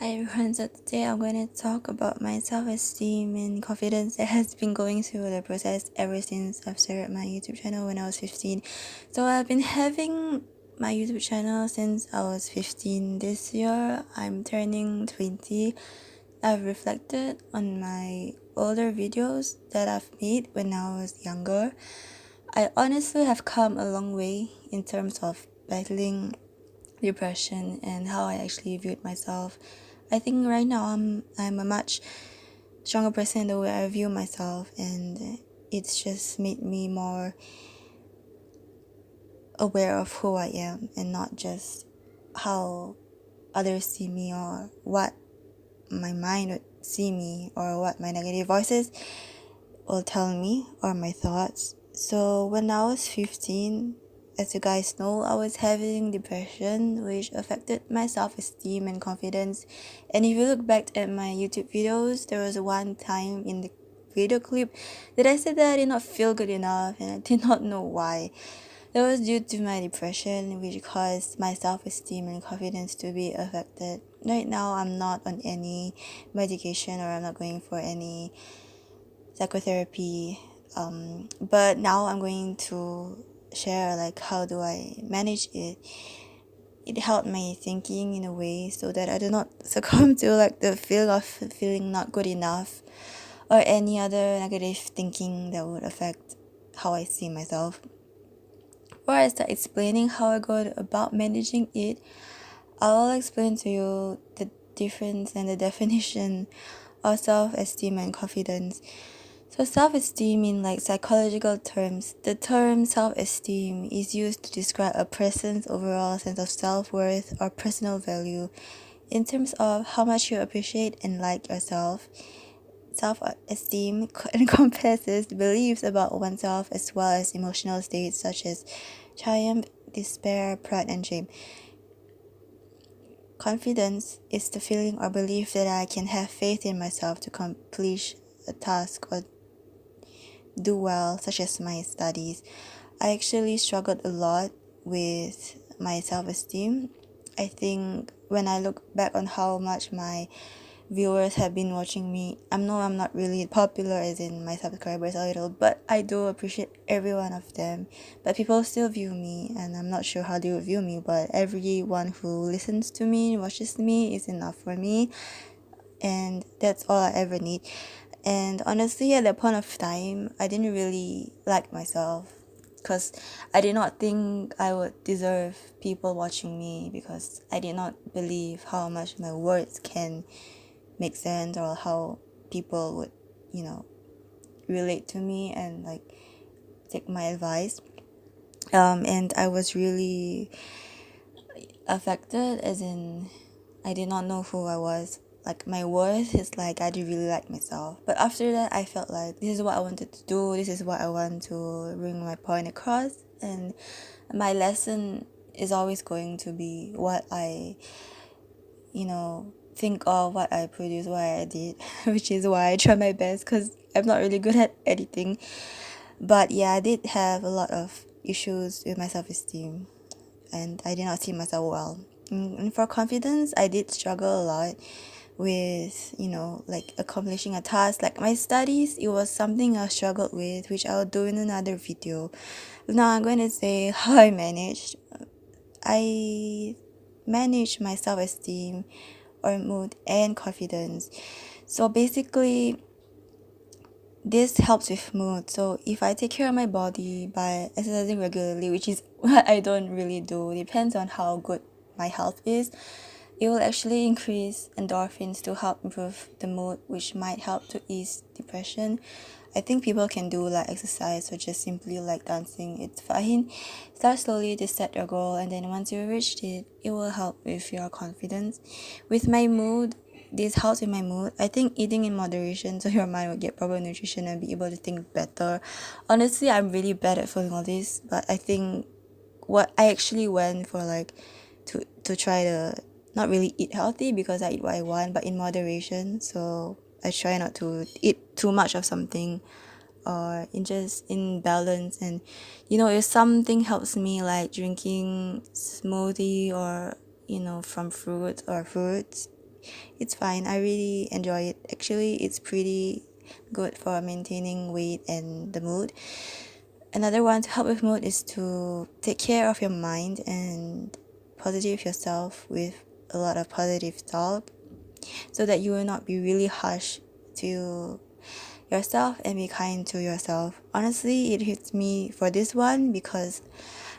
Hi everyone, so today I'm going to talk about my self-esteem and confidence that has been going through the process ever since I've started my YouTube channel when I was 15. So I've been having my YouTube channel since I was 15. This year I'm turning 20. I've reflected on my older videos that I've made when I was younger. I honestly have come a long way in terms of battling depression and how I actually viewed myself. I think right now I'm a much stronger person in the way I view myself, and it's just made me more aware of who I am and not just how others see me or what my mind would see me or what my negative voices will tell me or my thoughts. So when I was 15, as you guys know, I was having depression, which affected my self-esteem and confidence. And if you look back at my YouTube videos, there was one time in the video clip that I said that I did not feel good enough and I did not know why. That was due to my depression, which caused my self-esteem and confidence to be affected. Right now, I'm not on any medication or I'm not going for any psychotherapy, but now I'm going to share like how do I manage it. It helped my thinking in a way so that I do not succumb to like the feel of feeling not good enough or any other negative thinking that would affect how I see myself. Before I start explaining how I go about managing it, I'll explain to you the difference and the definition of self-esteem and confidence. So self-esteem in like psychological terms, the term self-esteem is used to describe a person's overall sense of self-worth or personal value in terms of how much you appreciate and like yourself. Self-esteem encompasses beliefs about oneself as well as emotional states such as triumph, despair, pride, and shame. Confidence is the feeling or belief that I can have faith in myself to accomplish a task or do well, such as my studies. I actually struggled a lot with my self-esteem. I think when I look back on how much my viewers have been watching me, I know I'm not really popular as in my subscribers a little, but I do appreciate every one of them. But people still view me, and I'm not sure how they would view me, but everyone who listens to me, watches me is enough for me, and that's all I ever need. And honestly, at that point of time, I didn't really like myself because I did not think I would deserve people watching me because I did not believe how much my words can make sense or how people would, relate to me and like take my advice. And I was really affected, as in I did not know who I was. Like my worth is like I didn't really like myself. But after that, I felt like this is what I wanted to do. This is what I want to bring my point across. And my lesson is always going to be what I, think of, what I produce, what I did, which is why I try my best because I'm not really good at editing. But yeah, I did have a lot of issues with my self-esteem and I did not see myself well. And for confidence, I did struggle a lot with, like accomplishing a task. Like my studies, it was something I struggled with, which I'll do in another video. Now I'm going to say how I managed. I managed my self-esteem or mood and confidence. So basically, this helps with mood. So if I take care of my body by exercising regularly, which is what I don't really do, depends on how good my health is, it will actually increase endorphins to help improve the mood, which might help to ease depression. I think people can do like exercise or just simply like dancing. It's fine. Start slowly to set your goal, and then once you reached it, it will help with your confidence. With my mood, this helps with my mood. I think eating in moderation so your mind will get proper nutrition and be able to think better. Honestly, I'm really bad at following all this, but I think what I actually went for like to try to not really eat healthy because I eat what I want, but in moderation. So I try not to eat too much of something or in just in balance. And if something helps me like drinking smoothie or from fruit or fruits, it's fine. I really enjoy it. Actually, it's pretty good for maintaining weight and the mood. Another one to help with mood is to take care of your mind and positive yourself with a lot of positive talk, so that you will not be really harsh to yourself and be kind to yourself. Honestly, it hits me for this one because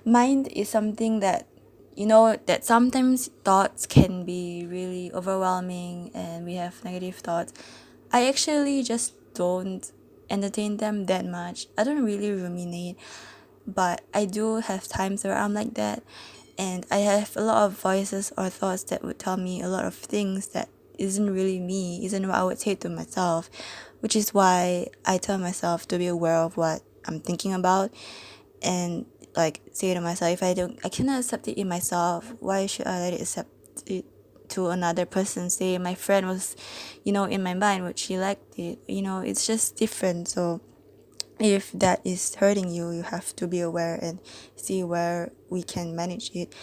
mind is something that, that sometimes thoughts can be really overwhelming and we have negative thoughts. I actually just don't entertain them that much. I don't really ruminate, but I do have times where I'm like that, and I have a lot of voices or thoughts that would tell me a lot of things that isn't really me, isn't what I would say to myself, which is why I tell myself to be aware of what I'm thinking about, and like say to myself, if I cannot accept it in myself, why should I let it accept it to another person? Say my friend was, in my mind, would she like it? It's just different. So if that is hurting you, you have to be aware and see where we can manage it.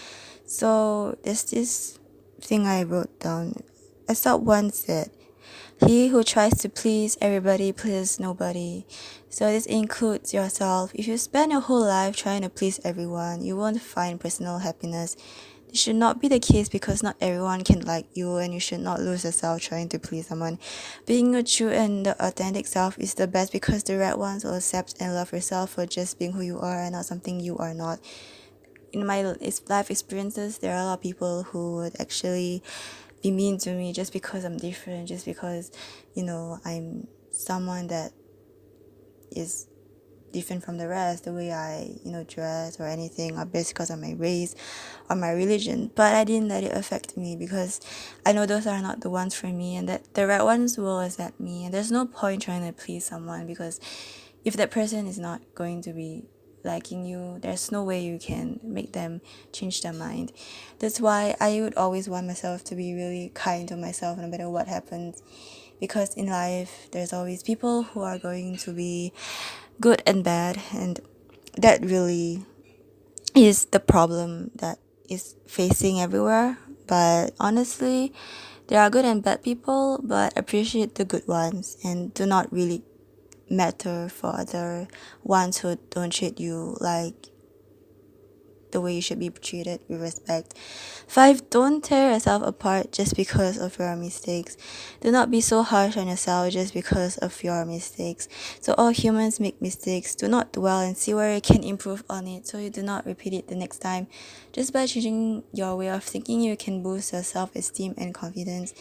So there's this thing I wrote down. I saw once said, he who tries to please everybody pleases nobody. So this includes yourself. If you spend your whole life trying to please everyone, you won't find personal happiness. This should not be the case because not everyone can like you, and you should not lose yourself trying to please someone. Being your true and the authentic self is the best because the right ones will accept and love yourself for just being who you are and not something you are not. In my life experiences, there are a lot of people who would actually be mean to me just because I'm different, just because, I'm someone that is different from the rest, the way I, dress or anything, or based because of my race or my religion. But I didn't let it affect me because I know those are not the ones for me, and that the right ones will accept me. And there's no point trying to please someone, because if that person is not going to be liking you, there's no way you can make them change their mind. That's why I would always want myself to be really kind to myself no matter what happens, because in life there's always people who are going to be good and bad, and that really is the problem that is facing everywhere. But honestly, there are good and bad people, but appreciate the good ones and do not really matter for other ones who don't treat you like the way you should be treated with respect. 5. Don't tear yourself apart just because of your mistakes. Do not be so harsh on yourself just because of your mistakes. So all humans make mistakes. Do not dwell and see where you can improve on it so you do not repeat it the next time. Just by changing your way of thinking, you can boost your self-esteem and confidence.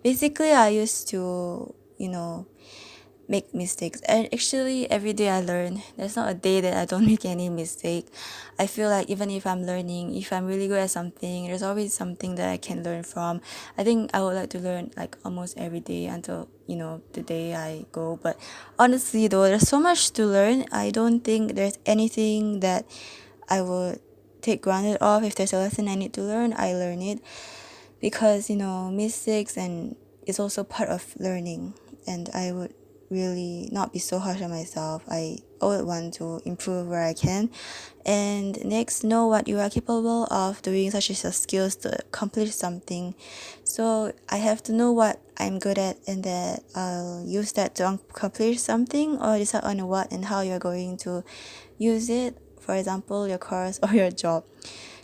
Basically, I used to, make mistakes, and actually every day I learn. There's not a day that I don't make any mistake. I feel like even if I'm learning, if I'm really good at something, there's always something that I can learn from. I think I would like to learn like almost every day until the day I go. But honestly though, there's so much to learn. I don't think there's anything that I would take granted of. If there's a lesson I need to learn, I learn it, because mistakes and it's also part of learning, and I would really not be so harsh on myself. I always want to improve where I can. And next, know what you are capable of doing, such as your skills to accomplish something. So I have to know what I'm good at, and that I'll use that to accomplish something, or decide on what and how you're going to use it. For example, your course or your job.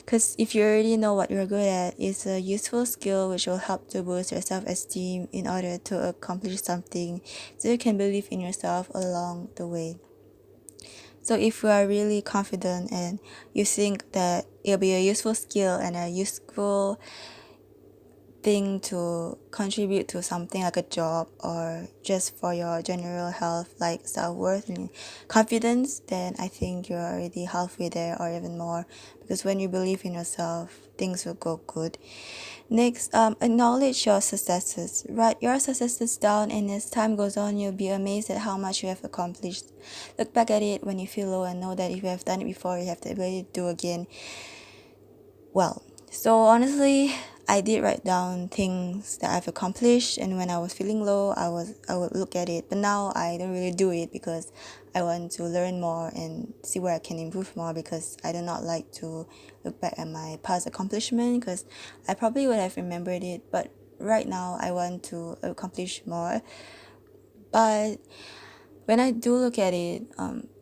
Because if you already know what you're good at, it's a useful skill which will help to boost your self-esteem in order to accomplish something, so you can believe in yourself along the way. So if you are really confident and you think that it'll be a useful skill and a useful thing to contribute to something like a job, or just for your general health like self-worth and confidence, then I think you're already halfway there or even more, because when you believe in yourself, things will go good. Next, acknowledge your successes. Write your successes down, and as time goes on, you'll be amazed at how much you have accomplished. Look back at it when you feel low and know that if you have done it before, you have the ability to do again. Well, so honestly, I did write down things that I've accomplished, and when I was feeling low, I would look at it. But now I don't really do it because I want to learn more and see where I can improve more, because I do not like to look back at my past accomplishment, because I probably would have remembered it, but right now I want to accomplish more. But when I do look at it,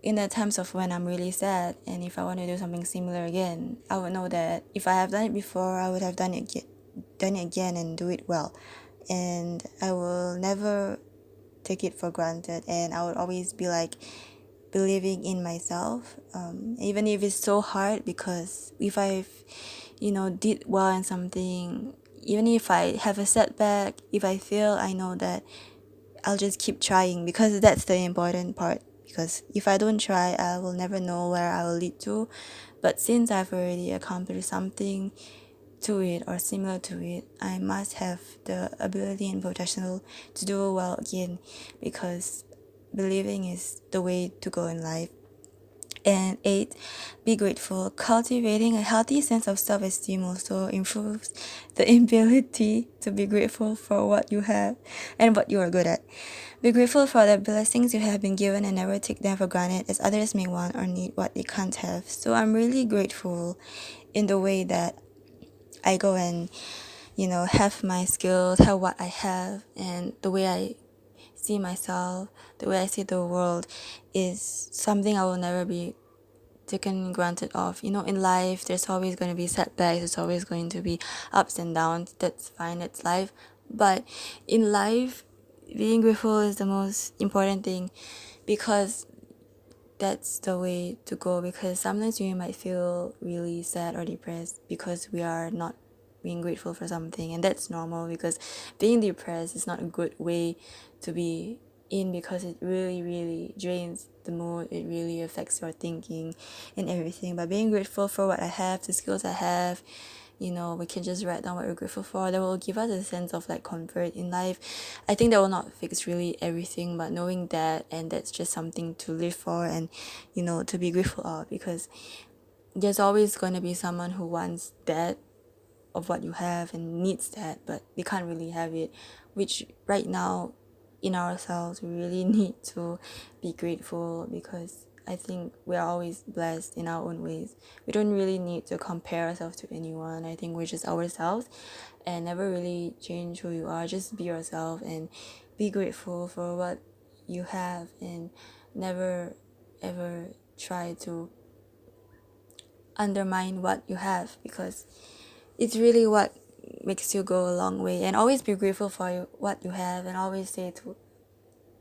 in the times of when I'm really sad, and if I want to do something similar again, I would know that if I have done it before, I would have done it again and do it well. And I will never take it for granted, and I would always be like believing in myself, even if it's so hard, because if I've did well in something, even if I have a setback, if I fail, I know that I'll just keep trying, because that's the important part. Because if I don't try, I will never know where I will lead to. But since I've already accomplished something to it or similar to it, I must have the ability and potential to do well again, because believing is the way to go in life. And 8, be grateful. Cultivating a healthy sense of self-esteem also improves the ability to be grateful for what you have and what you are good at. Be grateful for the blessings you have been given and never take them for granted, as others may want or need what they can't have. So I'm really grateful in the way that I go and, have my skills, have what I have, and the way I see myself, the way I see the world is something I will never be taken granted of. In life, there's always going to be setbacks, there's always going to be ups and downs. That's fine, that's life. But in life, being grateful is the most important thing, because that's the way to go. Because sometimes we might feel really sad or depressed because we are not being grateful for something, and that's normal, because being depressed is not a good way to be in, because it really really drains the mood, it really affects your thinking and everything. But being grateful for what I have, the skills I have, we can just write down what we're grateful for. That will give us a sense of like comfort in life. I think that will not fix really everything, but knowing that, and that's just something to live for, and to be grateful of, because there's always going to be someone who wants that of what you have and needs that, but they can't really have it, which right now in ourselves we really need to be grateful, because I think we are always blessed in our own ways. We don't really need to compare ourselves to anyone. I think we're just ourselves, and never really change who you are. Just be yourself and be grateful for what you have, and never ever try to undermine what you have, because it's really what makes you go a long way. And always be grateful for what you have, and always say to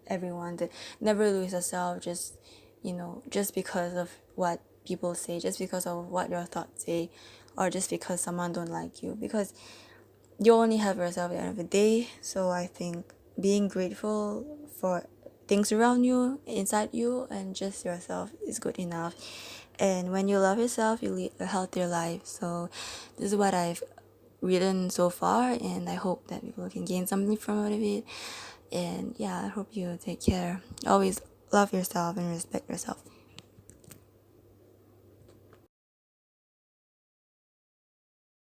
everyone that never lose yourself just because of what people say, just because of what your thoughts say, or just because someone don't like you, because you only have yourself at the end of the day. So I think being grateful for things around you, inside you, and just yourself is good enough. And when you love yourself, you lead a healthier life. So this is what I've written so far, and I hope that people can gain something from out of it. And yeah, I hope you take care. Always love yourself and respect yourself.